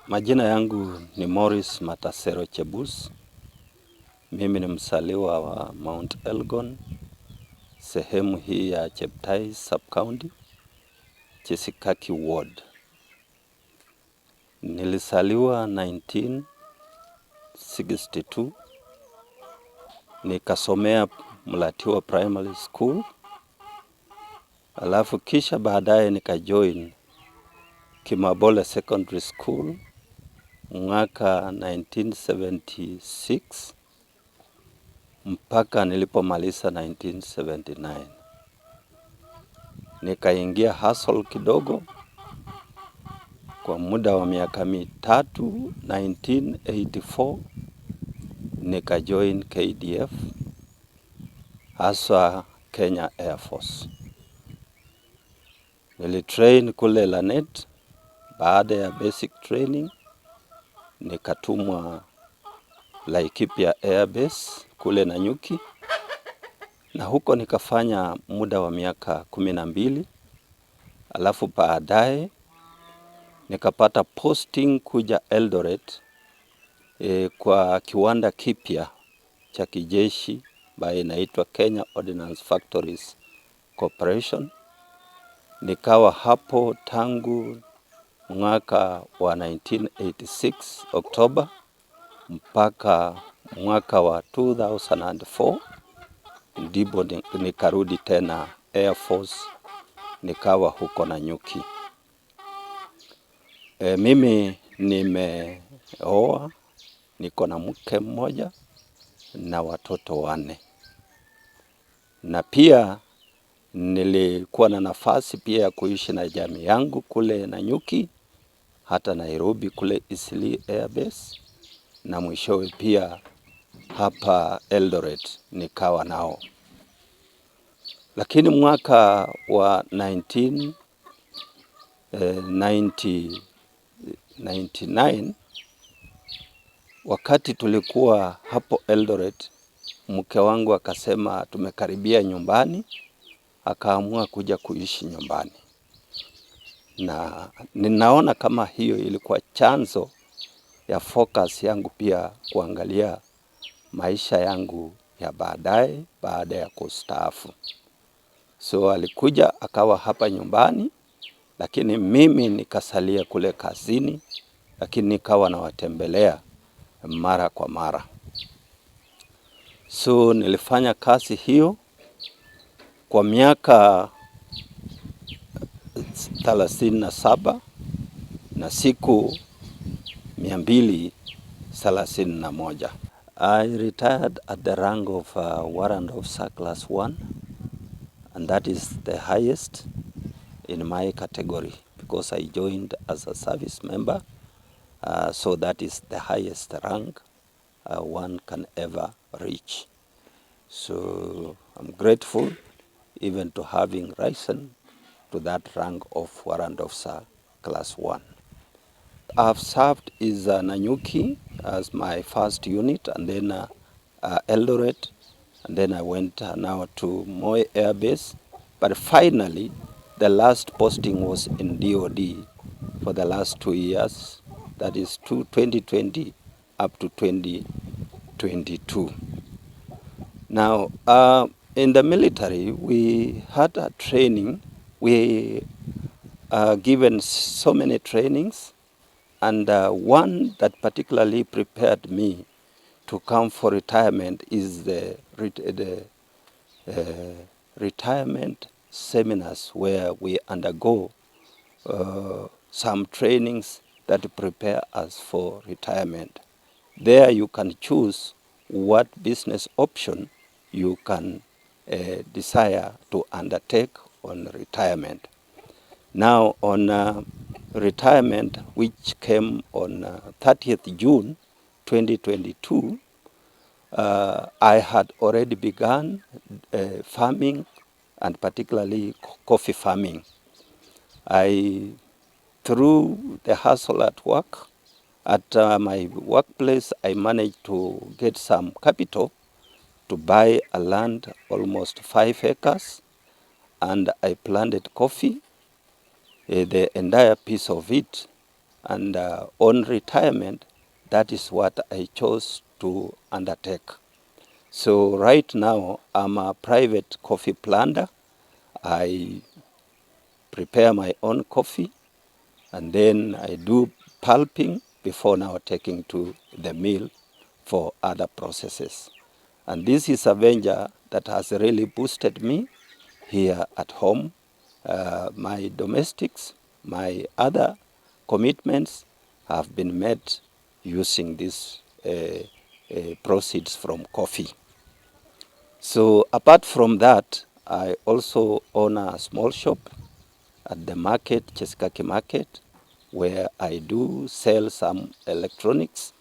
Majina yangu ni Maurice Matasero Chebus. Mimi ni msaliwa wa Mount Elgon, sehemu hii ya Cheptais Sub-County, Chesikaki Ward. Nilisaliwa 1962, nikasomea Mlatiwa Primary School, alafu kisha baadaye nikajoin Kimabole Secondary School mwaka 1976 mpaka nilipomaliza 1979. Nikaingia hustle kidogo kwa muda wa miaka mitatu. 1984 nikajoin KDF, hasa Kenya Air Force. Nilitrain kule Lanet. Baada ya basic training nikatumwa Laikipia Air Base kule Nanyuki, na huko nikafanya muda wa miaka 12. Alafu baadaye nikapata posting kuja Eldoret kwa kiwanda kipya cha kijeshi ambayo inaitwa Kenya Ordnance Factories Corporation. Nikawa hapo tangu mwaka wa 1986 Oktoba mpaka mwaka wa 2004, ndipo nikarudi tena Air Force, nikawa huko Nanyuki. Mimi nimeoa, niko na mke mmoja na watoto 4. Na pia nilikuwa na nafasi pia ya kuishi na jamii yangu kule Nanyuki, hata Nairobi kule Eastleigh Air Base, na mwishowe pia hapa Eldoret nikawa nao. Lakini mwaka wa 1999 wakati tulikuwa hapo Eldoret, mke wangu akasema tumekaribia nyumbani, akaamua kuja kuishi nyumbani. Na ninaona kama hiyo ilikuwa chanzo ya focus yangu pia kuangalia maisha yangu ya baadaye baada ya kustaafu. So alikuja akawa hapa nyumbani, lakini mimi nikasalia kule kazini, lakini nikawa nawatembelea mara kwa mara. So nilifanya kazi hiyo kwa miaka 37 na siku 231. I retired at the rank of Warrant Officer Class 1, and that is the highest in my category because I joined as a service member. So that is the highest rank one can ever reach. So I'm grateful even to having risen to that rank of Warrant Officer Class 1. I've served in Nanyuki as my first unit, and then Eldoret, and then I went now to Moi Air Base. But finally, the last posting was in DOD for the last 2 years, that is 2020 up to 2022. Now, in the military, we had a training. We are given so many trainings, and one that particularly prepared me to come for retirement is the retirement seminars, where we undergo some trainings that prepare us for retirement. There you can choose what business option you can desire to undertake on retirement. Now on retirement, which came on 30th June 2022, I had already begun farming, and particularly coffee farming. Through the hustle at work, at my workplace, I managed to get some capital to buy a land almost 5 acres, and I planted coffee, the entire piece of it, And on retirement, that is what I chose to undertake. So right now, I'm a private coffee planter. I prepare my own coffee, and then I do pulping before now taking to the mill for other processes. And this is a venture that has really boosted me here at home. My domestics, my other commitments have been met using these proceeds from coffee. So apart from that, I also own a small shop at the market, Chesikaki Market, where I do sell some electronics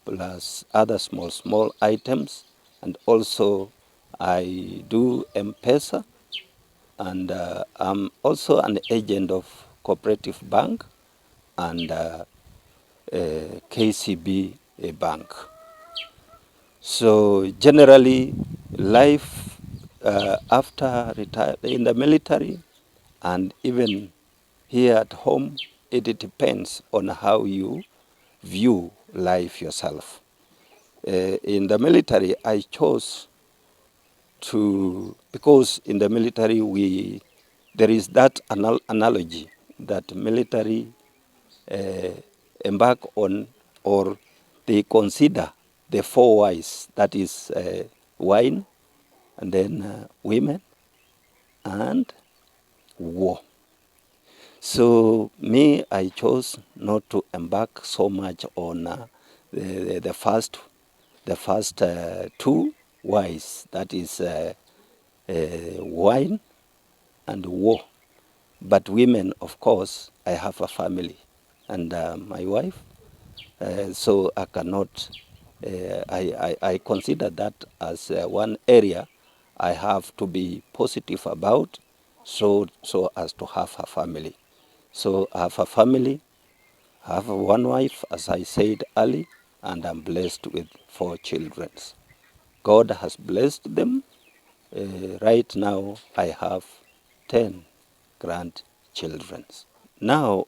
plus other small items, and also I do M-Pesa, and I'm also an agent of Cooperative Bank and KCB Bank. So generally, life after retire in the military and even here at home, it depends on how you view life yourself. In the military, I chose to, because in the military there is that analogy that military embark on, or they consider the four Ys, that is wine, and then women, and war. So me, I chose not to embark so much on the first two Ys, that is wine and war. But women, of course, I have a family and my wife, so I cannot, I consider that as one area I have to be positive about, so as to have a family. So I have a family, I have one wife, as I said earlier, and I'm blessed with 4 children. God has blessed them. Right now, I have 10 grandchildren. Now,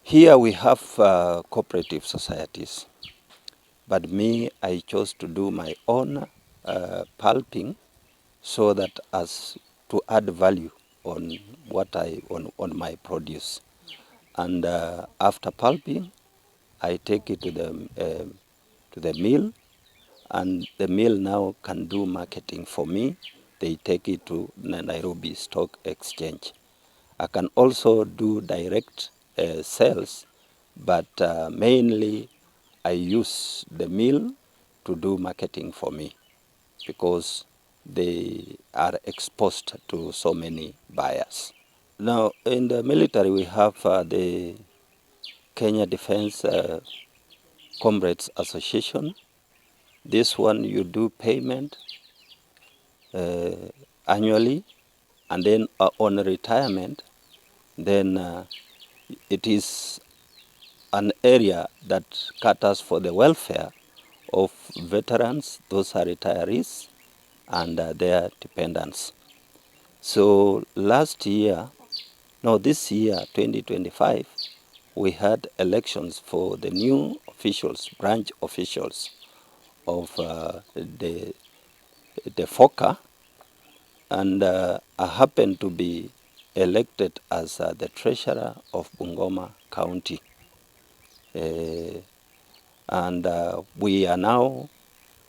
here we have cooperative societies, but me, I chose to do my own pulping, so that as to add value on what on my produce. And after pulping, I take it to the mill, and the mill now can do marketing for me. They take it to the Nairobi Stock Exchange. I can also do direct sales, but mainly I use the mill to do marketing for me, because they are exposed to so many buyers. Now, in the military, we have the Kenya Defense Comrades Association. This one, you do payment annually, and then on retirement, then it is an area that caters for the welfare of veterans, those are retirees, and their dependents. So this year, 2025, we had elections for the new officials, branch officials of the FOCA, and I happened to be elected as the treasurer of Bungoma County. And we are now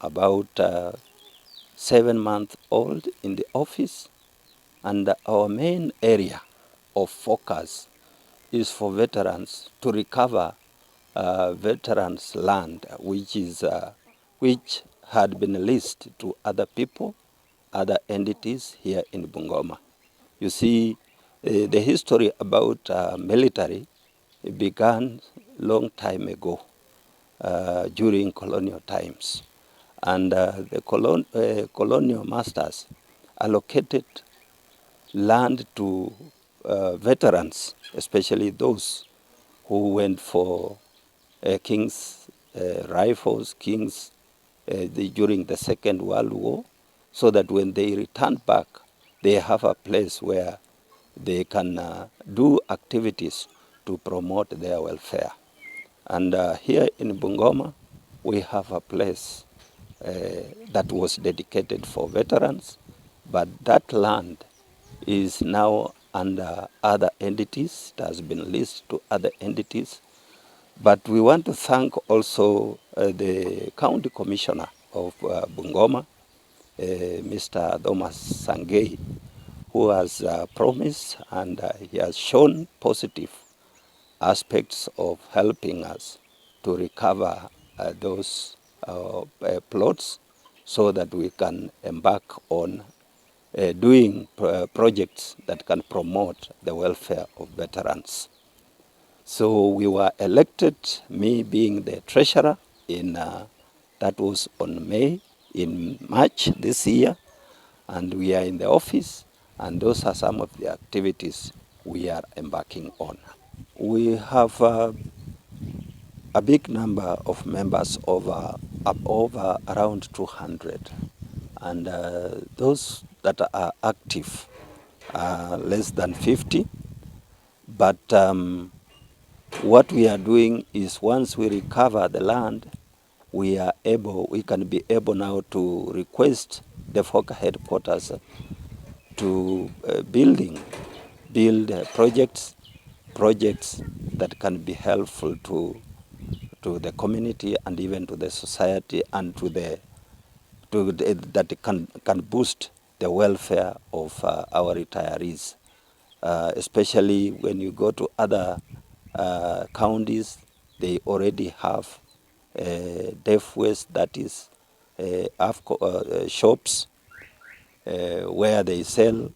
about 7 months old in the office, and our main area of focus is for veterans to recover veterans' land, which had been leased to other people, other entities here in Bungoma. You see, the history about military began long time ago, during colonial times. And the colonial masters allocated land to veterans, especially those who went for King's rifles, during the Second World War, so that when they return back, they have a place where they can do activities to promote their welfare. And here in Bungoma, we have a place that was dedicated for veterans, but that land is now under other entities. It has been leased to other entities. But we want to thank also the County Commissioner of Bungoma, Mr. Thomas Sangei, who has promised and he has shown positive aspects of helping us to recover those plots so that we can embark on doing projects that can promote the welfare of veterans. So we were elected, me being the treasurer, that was in March this year, and we are in the office, and those are some of the activities we are embarking on. We have a big number of members, over around 200, and those that are active are less than 50. But what we are doing is, once we recover the land, we can be able now to request the FOCA headquarters to build projects that can be helpful to the community and even to the society, and that can boost the welfare of our retirees, especially when you go to other counties. They already have deaf waste, that is shops where they sell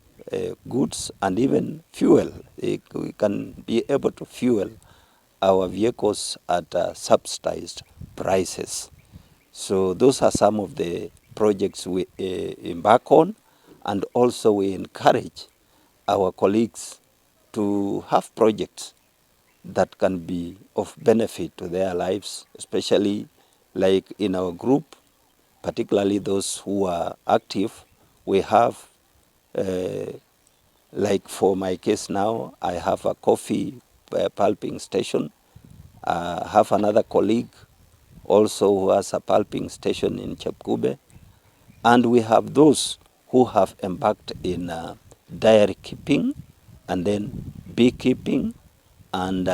goods and even fuel. We can be able to fuel our vehicles at subsidized prices. So those are some of the projects we embark on, and also we encourage our colleagues to have projects that can be of benefit to their lives, especially like in our group, particularly those who are active. We have, like for my case now, I have a coffee pulping station. I have another colleague also who has a pulping station in Chepkube. And we have those who have embarked in dairy keeping, and then beekeeping, and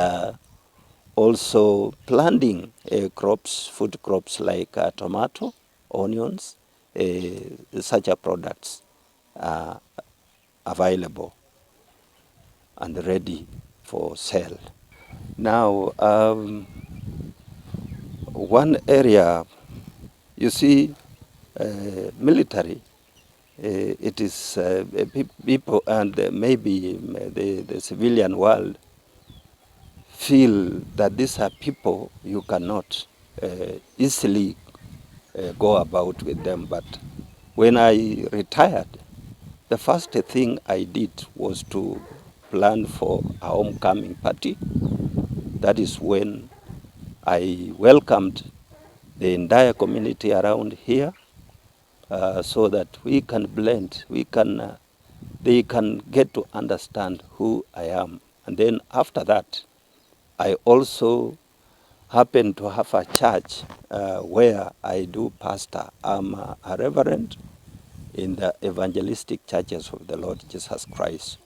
also planting crops, food crops like tomato, onions, such products are available and ready for sale. Now, one area, you see, military, it is people and maybe the civilian world feel that these are people you cannot easily go about with them. But when I retired, the first thing I did was to plan for a homecoming party. That is when I welcomed the entire community around here, so that we can blend, they can get to understand who I am. And then after that, I also happen to have a church where I do pastor. I'm a reverend in the evangelistic churches of the Lord Jesus Christ.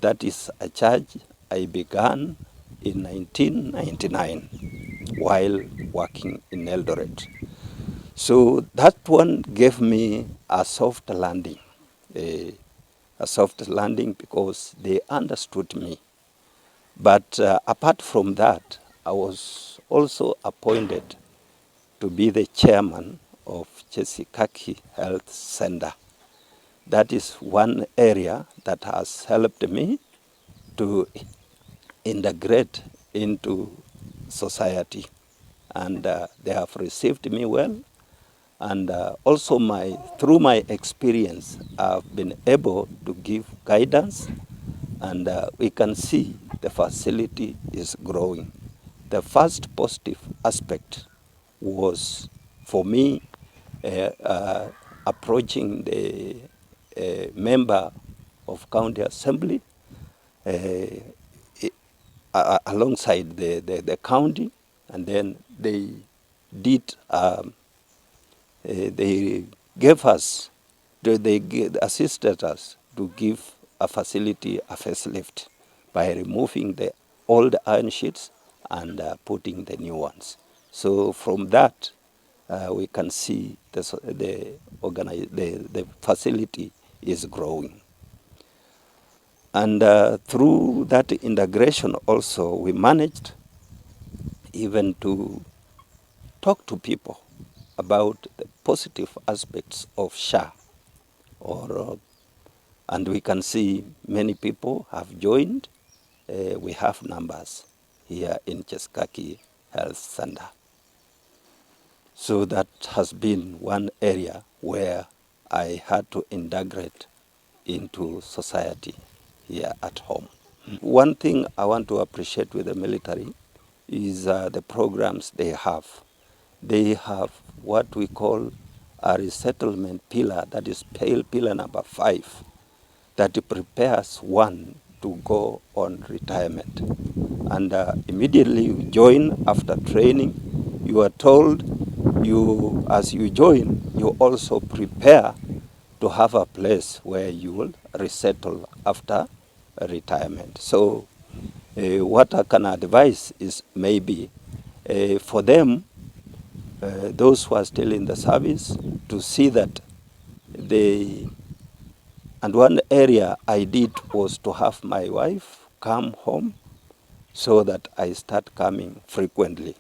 That is a church I began in 1999 while working in Eldoret. So that one gave me a soft landing, because they understood me. But apart from that, I was also appointed to be the chairman of Chesikaki Health Center. That is one area that has helped me to integrate into society. And they have received me well. And also through my experience, I've been able to give guidance, and we can see the facility is growing. The first positive aspect was for me approaching the member of county assembly alongside the county, and then they did they gave us, assisted us to give a facility a facelift by removing the old iron sheets and putting the new ones. So from that, we can see the facility is growing. And through that integration also, we managed even to talk to people about the positive aspects of SHA. And we can see many people have joined. We have numbers here in Cheskaki Health Center. So that has been one area where I had to integrate into society here at home. One thing I want to appreciate with the military is the programs they have. They have what we call a resettlement pillar, that is pillar number 5, that prepares one to go on retirement. And immediately you join after training, you are told as you join, you also prepare to have a place where you will resettle after retirement. So what I can advise is maybe for them, those who are still in the service, to see that and one area I did was to have my wife come home so that I start coming frequently.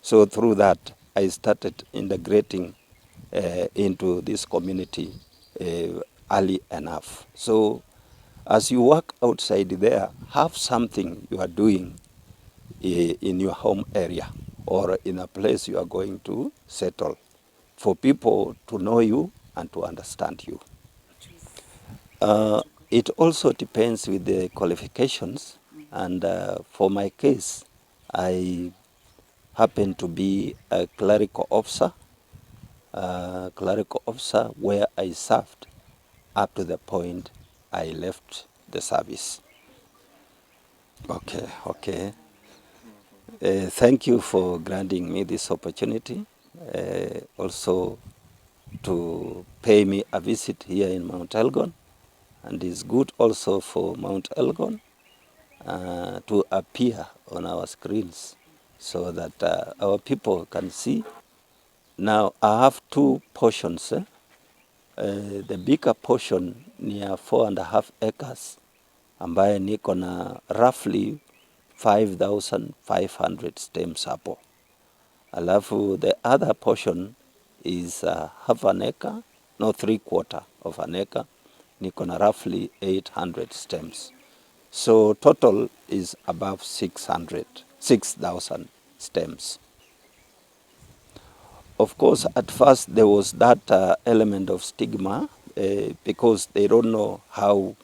So through that, I started integrating into this community early enough. So as you work outside there, have something you are doing in your home area or in a place you are going to settle for people to know you and to understand you. It also depends with the qualifications, and for my case, I happen to be a clerical officer where I served up to the point I left the service. Okay. Thank you for granting me this opportunity, also to pay me a visit here in Mount Elgon. And it's good also for Mount Elgon to appear on our screens so that our people can see. Now, I have 2 portions. The bigger portion near 4.5 acres, ambaye niko na roughly 5,500 stems hapo. Alafu the other portion is half an acre, no 3/4 of an acre, niko na roughly 800 stems. So total is above 6,000 stems. Of course, at first there was that element of stigma because they don't know how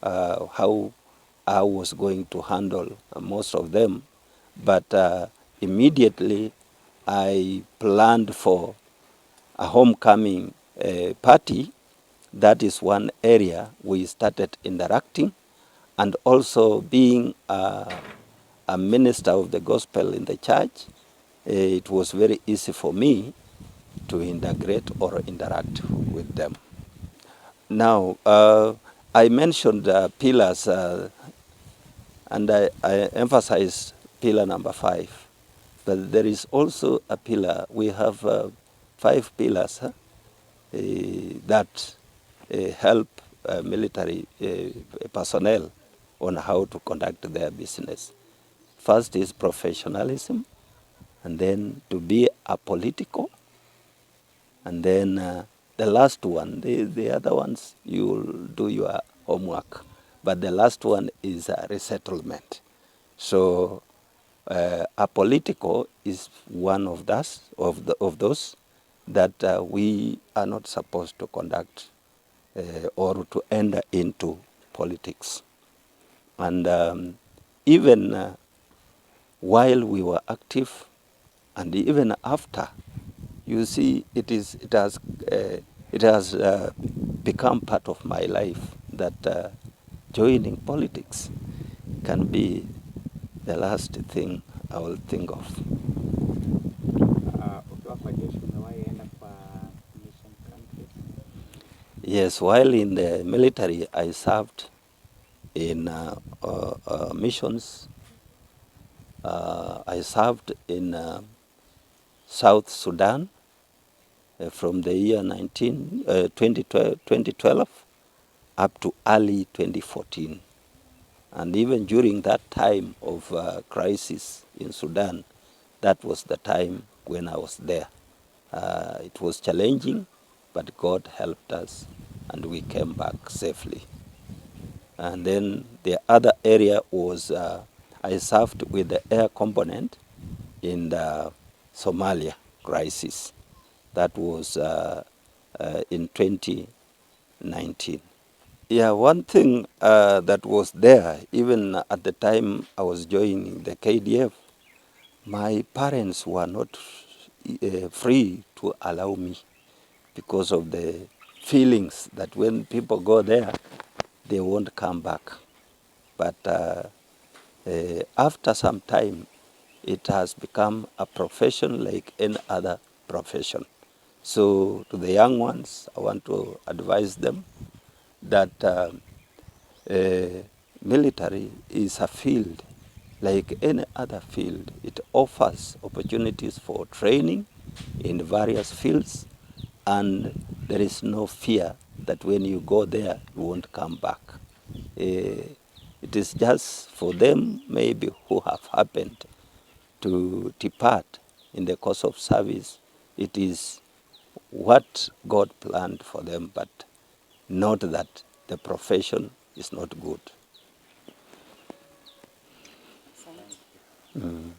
I was going to handle most of them. But immediately I planned for a homecoming party. That is one area we started interacting, and also being a minister of the gospel in the church, it was very easy for me to integrate or interact with them. Now, I mentioned pillars, and I emphasized pillar number 5. But there is also a pillar. We have 5 pillars that help military personnel on how to conduct their business. First is professionalism, and then to be apolitical, and then the last one, the other ones, you'll do your homework. But the last one is resettlement. So apolitical is one of those that we are not supposed to conduct or to enter into politics. And even while we were active, and even after, you see, it has become part of my life that joining politics can be the last thing I will think of. Yes, while in the military, I served in missions. I served in South Sudan from the year 2012 up to early 2014. And even during that time of crisis in Sudan, that was the time when I was there. It was challenging, but God helped us and we came back safely. And then the other area was I served with the air component in the Somalia crisis. That was in 2019. Yeah, one thing that was there, even at the time I was joining the KDF, my parents were not free to allow me because of the feelings that when people go there, they won't come back. But after some time, it has become a profession like any other profession. So to the young ones, I want to advise them that military is a field like any other field. It offers opportunities for training in various fields, and there is no fear that when you go there, you won't come back. It is just for them maybe who have happened to depart in the course of service. It is what God planned for them, but not that the profession is not good. Mm.